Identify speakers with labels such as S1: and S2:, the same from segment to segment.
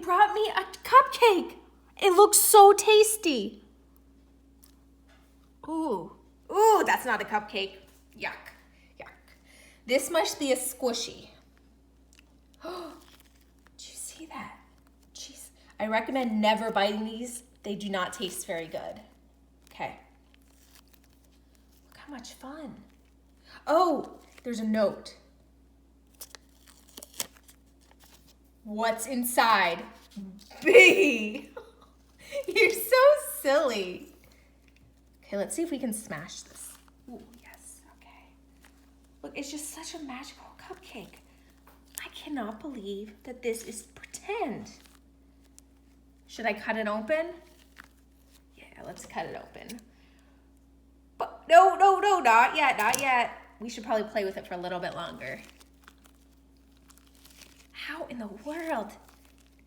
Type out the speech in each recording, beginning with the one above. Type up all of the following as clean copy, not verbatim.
S1: brought me a cupcake. It looks so tasty. Ooh, that's not a cupcake. Yuck, yuck. This must be a squishy. Did you see that? Jeez, I recommend never biting these. They do not taste very good. Okay. Look how much fun. Oh, there's a note. What's inside? B. You're so silly. Okay, let's see if we can smash this. Ooh, yes, okay. Look, it's just such a magical cupcake. I cannot believe that this is pretend. Should I cut it open? Yeah, let's cut it open. But no, not yet, not yet. We should probably play with it for a little bit longer. How in the world?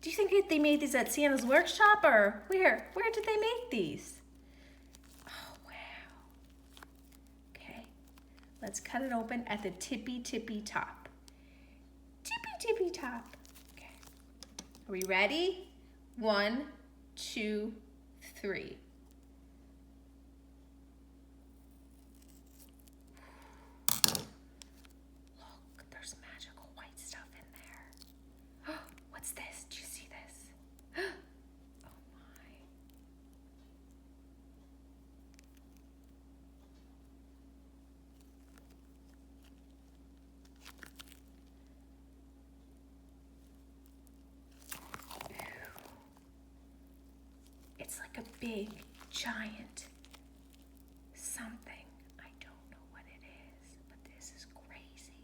S1: Do you think they made these at Santa's workshop or where? Where did they make these? Oh, wow. Okay, let's cut it open at the tippy top. Tippy top. Okay, are we ready? 1, 2, 3. What's this? Do you see this? Oh my. It's like a big, giant something. I don't know what it is, but this is crazy.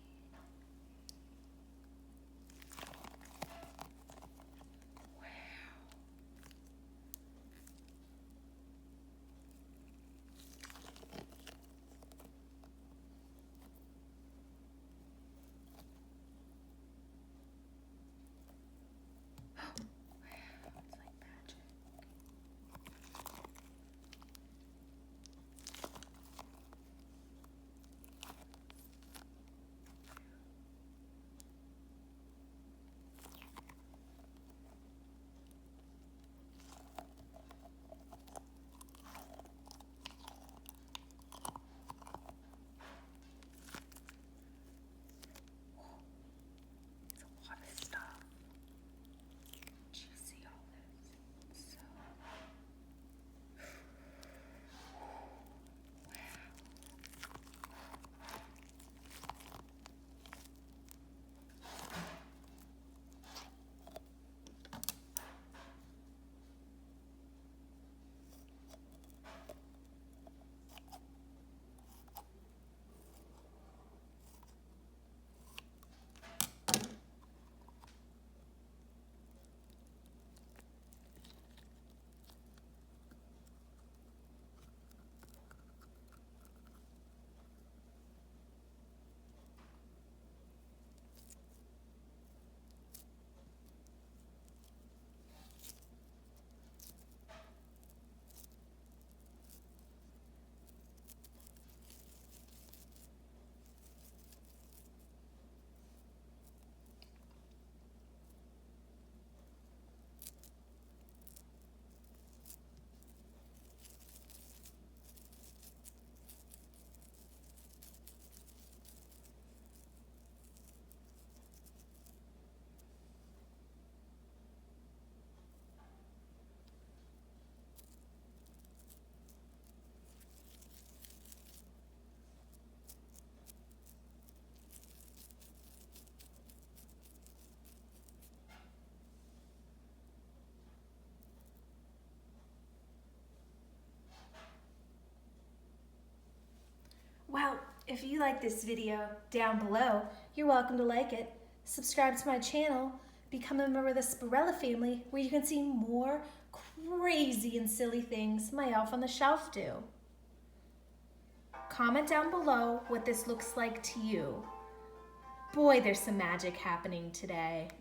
S1: Well, if you like this video down below, you're welcome to like it. Subscribe to my channel, become a member of the Sparella family where you can see more crazy and silly things my elf on the shelf do. Comment down below what this looks like to you. Boy, there's some magic happening today.